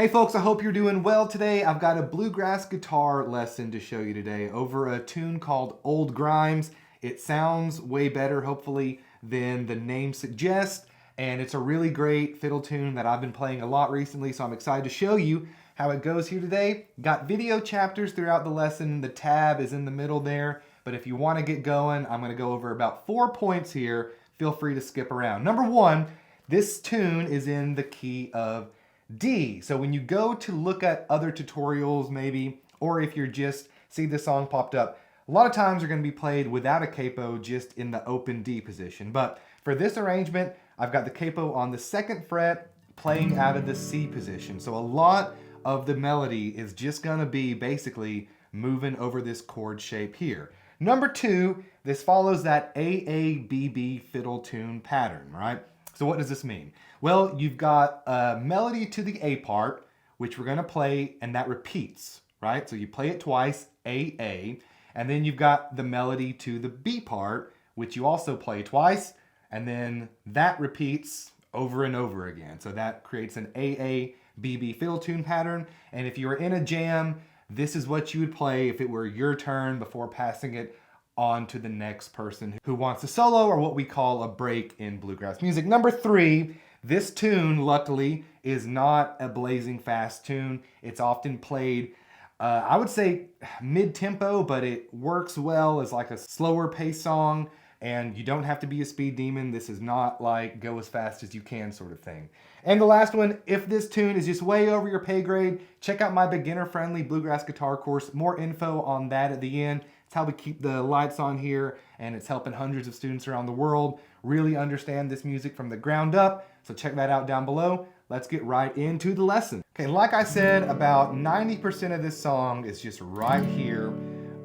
Hey folks, I hope you're doing well today. I've got a bluegrass guitar lesson to show you today over a tune called Old Grimes. It sounds way better, hopefully, than the name suggests, and it's a really great fiddle tune that I've been playing a lot recently, so I'm excited to show you how it goes here today. Got video chapters throughout the lesson. The tab is in the middle there, but if you want to get going, I'm going to go over about 4 points here. Feel free to skip around. Number one, this tune is in the key of D. So when you go to look at other tutorials maybe, or if you're just see the song popped up, a lot of times they're going to be played without a capo, just in the open D position. But for this arrangement, I've got the capo on the 2nd fret playing out of the C position. So a lot of the melody is just going to be basically moving over this chord shape here. Number two, this follows that AABB fiddle tune pattern, right? So what does this mean? Well, you've got a melody to the A part, which we're going to play, and that repeats, right? So you play it twice, A, and then you've got the melody to the B part, which you also play twice, and then that repeats over and over again. So that creates an AABB fiddle tune pattern, and if you were in a jam, this is what you would play if it were your turn before passing it on to the next person who wants a solo, or what we call a break in bluegrass music. Number three, this tune, luckily, is not a blazing fast tune. It's often played, I would say mid-tempo, but it works well as like a slower pace song, and you don't have to be a speed demon. This is not like go as fast as you can sort of thing. And the last one, if this tune is just way over your pay grade, check out my beginner-friendly bluegrass guitar course. More info on that at the end. It's how we keep the lights on here, and it's helping hundreds of students around the world really understand this music from the ground up. So check that out down below. Let's get right into the lesson. Okay, like I said, about 90% of this song is just right here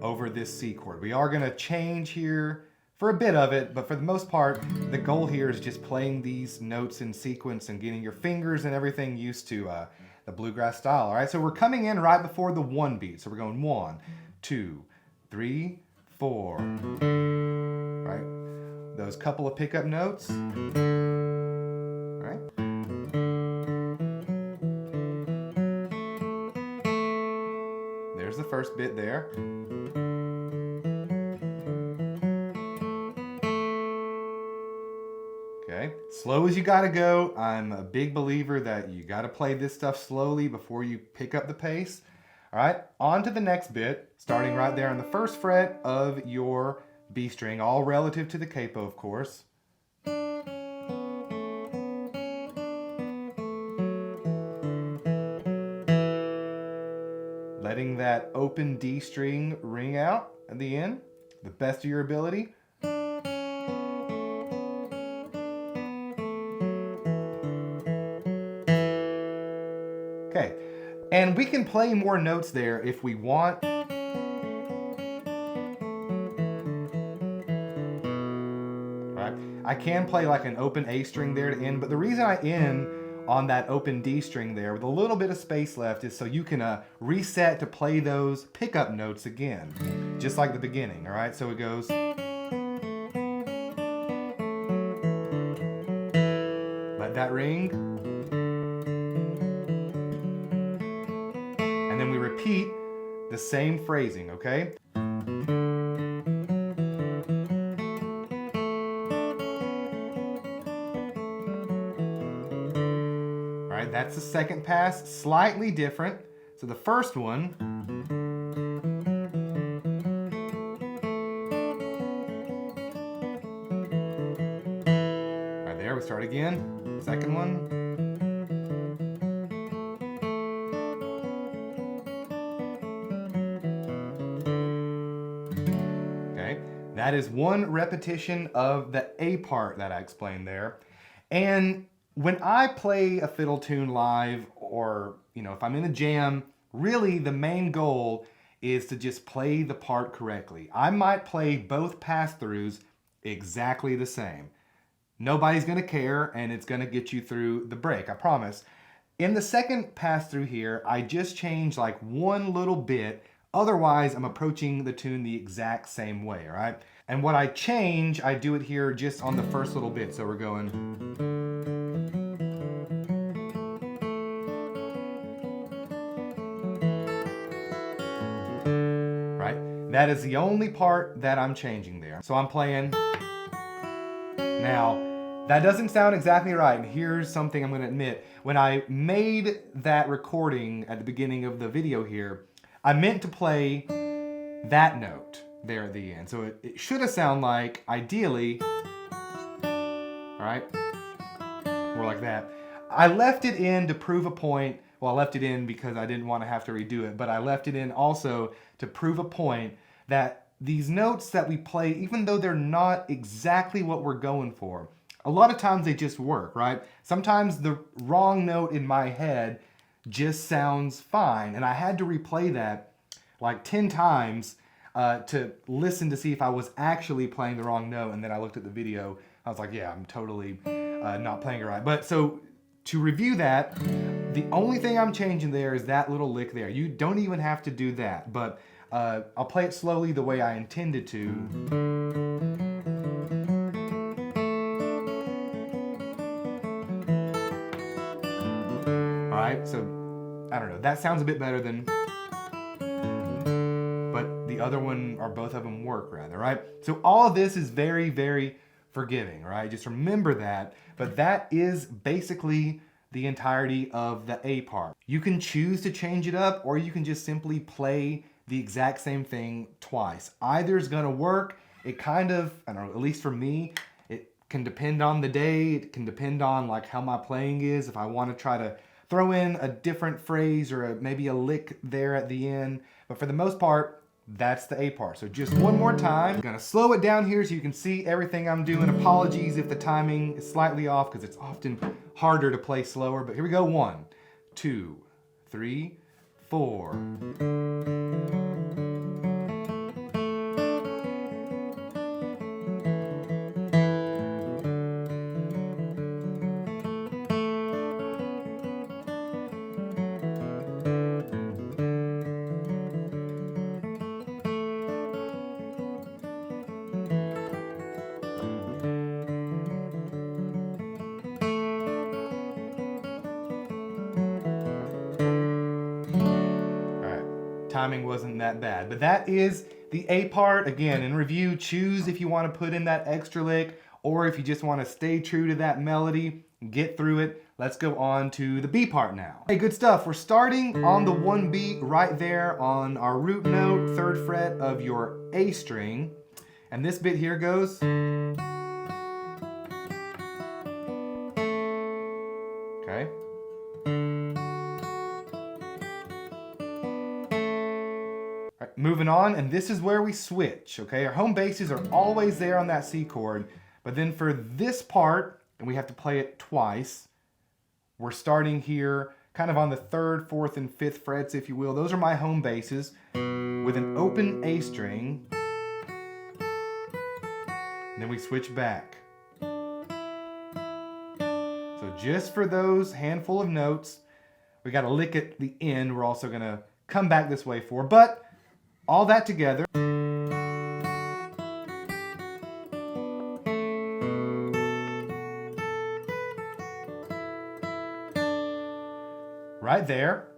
over this C chord. We are gonna change here for a bit of it, but for the most part, the goal here is just playing these notes in sequence and getting your fingers and everything used to the bluegrass style. All right, so we're coming in right before the 1 beat. So we're going 1, 2, 3, 4. Right, those couple of pickup notes. All right. There's the first bit there. Okay, slow as you gotta go. I'm a big believer that you gotta play this stuff slowly before you pick up the pace. All right, on to the next bit, starting right there on the 1st fret of your B string, all relative to the capo, of course. Letting that open D string ring out at the end, the best of your ability. Okay, and we can play more notes there if we want. Right? I can play like an open A string there to end, but the reason I end on that open D string there with a little bit of space left is so you can reset to play those pickup notes again, just like the beginning, all right? So it goes. Let that ring. And then we repeat the same phrasing, okay? All right, that's the 2nd pass, slightly different. So the first one, right there, we start again. 2nd one. That is 1 repetition of the A part that I explained there. And when I play a fiddle tune live, or if I'm in a jam, really the main goal is to just play the part correctly. I might play both pass-throughs exactly the same. Nobody's gonna care, and it's gonna get you through the break, I promise. In the 2nd pass-through here, I just change like 1 little bit. Otherwise, I'm approaching the tune the exact same way, all right? And what I change, I do it here just on the first little bit. So we're going. That is the only part that I'm changing there. So I'm playing. Now, that doesn't sound exactly right, and here's something I'm gonna admit. When I made that recording at the beginning of the video here, I meant to play that note there at the end. So it should have sounded like, ideally, all right, more like that. I left it in to prove a point. Well, I left it in because I didn't want to have to redo it, but I left it in also to prove a point that these notes that we play, even though they're not exactly what we're going for, a lot of times they just work, right? Sometimes the wrong note in my head just sounds fine, and I had to replay that like 10 times to listen to see if I was actually playing the wrong note, and then I looked at the video. I was like, yeah, I'm totally not playing it right. But so to review that, the only thing I'm changing there is that little lick there. You don't even have to do that, but I'll play it slowly the way I intended to. All right, so I don't know. That sounds a bit better than, but the other one, or both of them work rather, right? So all of this is very, very forgiving, right? Just remember that. But that is basically the entirety of the A part. You can choose to change it up, or you can just simply play the exact same thing twice. Either is gonna work. It kind of, I don't know, at least for me, it can depend on the day. It can depend on like how my playing is. If I want to try to throw in a different phrase or maybe a lick there at the end. But for the most part, that's the A part. So just one more time. I'm gonna slow it down here so you can see everything I'm doing. Apologies if the timing is slightly off because it's often harder to play slower. But here we go. 1, 2, 3, 4. Timing wasn't that bad, but that is the A part. Again, in review, choose if you want to put in that extra lick or if you just want to stay true to that melody, get through it. Let's go on to the B part now. Hey, good stuff. We're starting on the 1 beat right there on our root note, 3rd fret of your A string. And this bit here goes. Okay. Right, moving on, and this is where we switch, okay? Our home bases are always there on that C chord, but then for this part, and we have to play it twice, we're starting here kind of on the 3rd, 4th, and 5th frets, if you will. Those are my home bases with an open A string. And then we switch back. So just for those handful of notes, we got a lick at the end we're also gonna come back this way for, but all that together. Right there.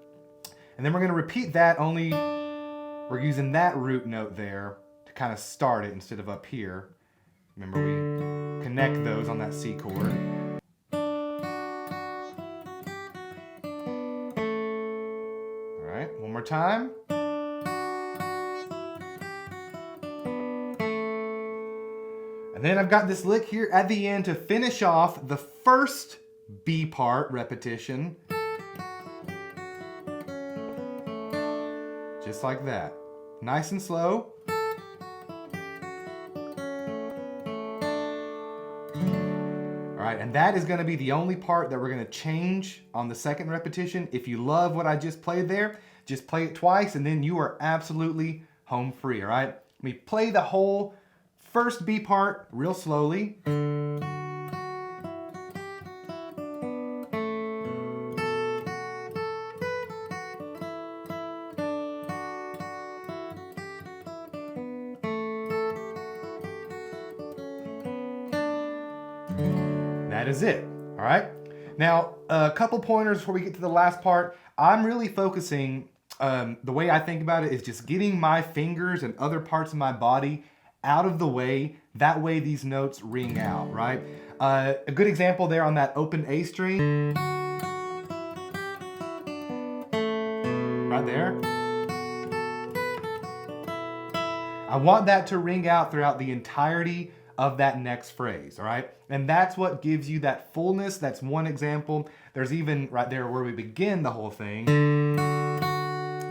And then we're going to repeat that, only we're using that root note there to kind of start it instead of up here. Remember, we connect those on that C chord. All right, one more time. And then I've got this lick here at the end to finish off the first B part repetition. Just like that. Nice and slow. All right, and that is going to be the only part that we're going to change on the second repetition. If you love what I just played there, just play it twice and then you are absolutely home free, all right? Let me play the whole first B part real slowly. That is it, all right? Now, a couple pointers before we get to the last part. I'm really focusing The way I think about it is just getting my fingers and other parts of my body out of the way. That way these notes ring out, right? A good example there on that open A string, right there. I want that to ring out throughout the entirety of that next phrase, all right? And that's what gives you that fullness. That's one example. There's even right there where we begin the whole thing.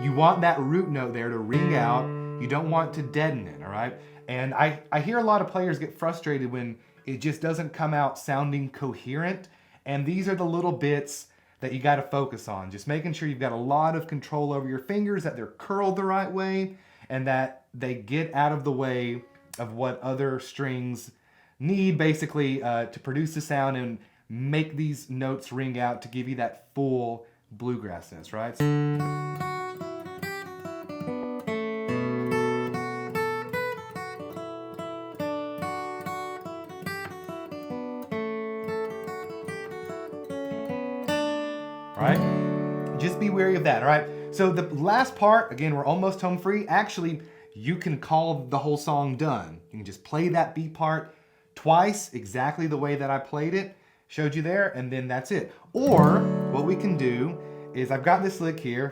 You want that root note there to ring out. You don't want to deaden it, all right? And I hear a lot of players get frustrated when it just doesn't come out sounding coherent. And these are the little bits that you got to focus on. Just making sure you've got a lot of control over your fingers, that they're curled the right way, and that they get out of the way of what other strings need basically to produce the sound and make these notes ring out to give you that full bluegrassness, right? Right? Just be wary of that, all right? So the last part, again, we're almost home free. Actually, you can call the whole song done. You can just play that B part twice, exactly the way that I played it, showed you there, and then that's it. Or what we can do is I've got this lick here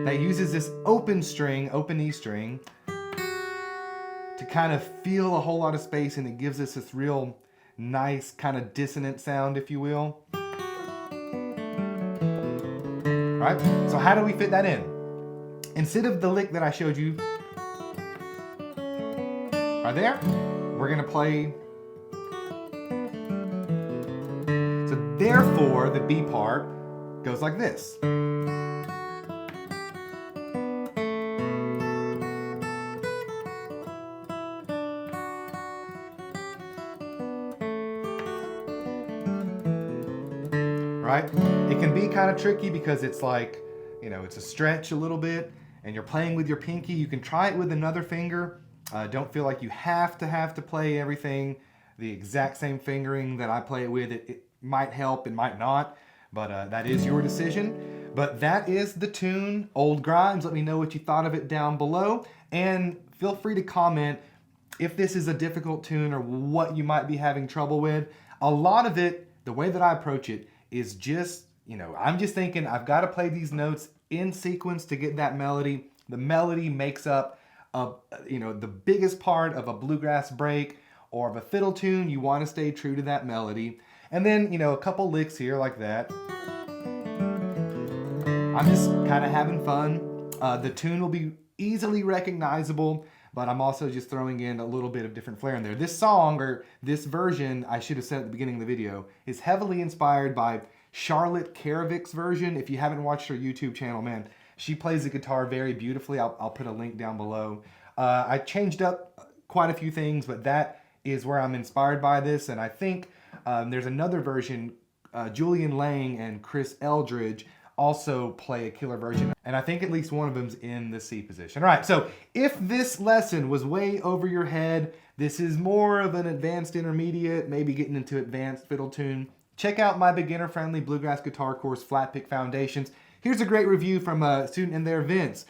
that uses this open string, open E string, to kind of feel a whole lot of space, and it gives us this real nice kind of dissonant sound, if you will. All right, so how do we fit that in? Instead of the lick that I showed you right there, we're gonna play. So therefore, the B part goes like this. Right? It can be kind of tricky because it's like, you know, it's a stretch a little bit and you're playing with your pinky. You can try it with another finger. Don't feel like you have to play everything the exact same fingering that I play it with. It might help, it might not, but that is your decision. But that is the tune, Old Grimes. Let me know what you thought of it down below, and feel free to comment if this is a difficult tune or what you might be having trouble with. A lot of it, the way that I approach it, is just, you know, I'm just thinking I've got to play these notes in sequence to get that melody. The melody makes up, you know, the biggest part of a bluegrass break or of a fiddle tune. You want to stay true to that melody. And then, you know, a couple licks here like that. I'm just kind of having fun. The tune will be easily recognizable, but I'm also just throwing in a little bit of different flair in there. This song, or this version, I should have said at the beginning of the video, is heavily inspired by Charlotte Karavik's version. If you haven't watched her YouTube channel, man, she plays the guitar very beautifully. I'll put a link down below. I changed up quite a few things, but that is where I'm inspired by this. And I think there's another version, Julian Lang and Chris Eldridge also play a killer version. And I think at least one of them's in the C position. All right, so if this lesson was way over your head, this is more of an advanced intermediate, maybe getting into advanced fiddle tune, check out my beginner-friendly bluegrass guitar course, Flatpick Foundations. Here's a great review from a student in there, Vince.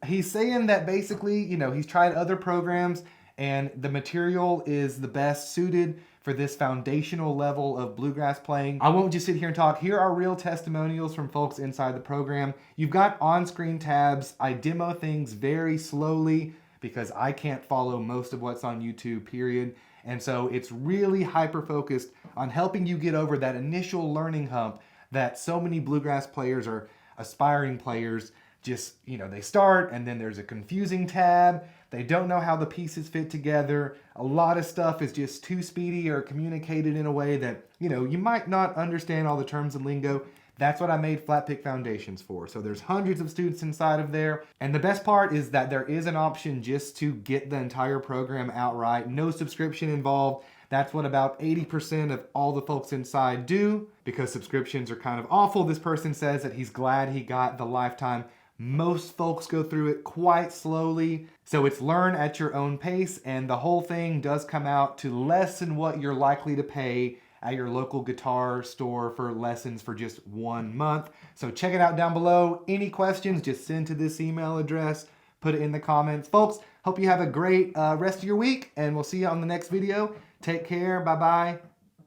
He's saying that basically, you know, he's tried other programs and the material is the best suited for this foundational level of bluegrass playing. I won't just sit here and talk. Here are real testimonials from folks inside the program. You've got on-screen tabs. I demo things very slowly because I can't follow most of what's on YouTube, period. And so it's really hyper-focused on helping you get over that initial learning hump that so many bluegrass players or aspiring players just, you know, they start and then there's a confusing tab. They don't know how the pieces fit together. A lot of stuff is just too speedy or communicated in a way that, you know, you might not understand all the terms and lingo. That's what I made Flatpick Foundations for. So there's hundreds of students inside of there. And the best part is that there is an option just to get the entire program outright. No subscription involved. That's what about 80% of all the folks inside do, because subscriptions are kind of awful. This person says that he's glad he got the lifetime. Most folks go through it quite slowly. So it's learn at your own pace, and the whole thing does come out to less than what you're likely to pay at your local guitar store for lessons for just 1 month. So check it out down below. Any questions, just send to this email address. Put it in the comments. Folks, hope you have a great rest of your week, and we'll see you on the next video. Take care. Bye-bye.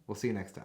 We'll see you next time.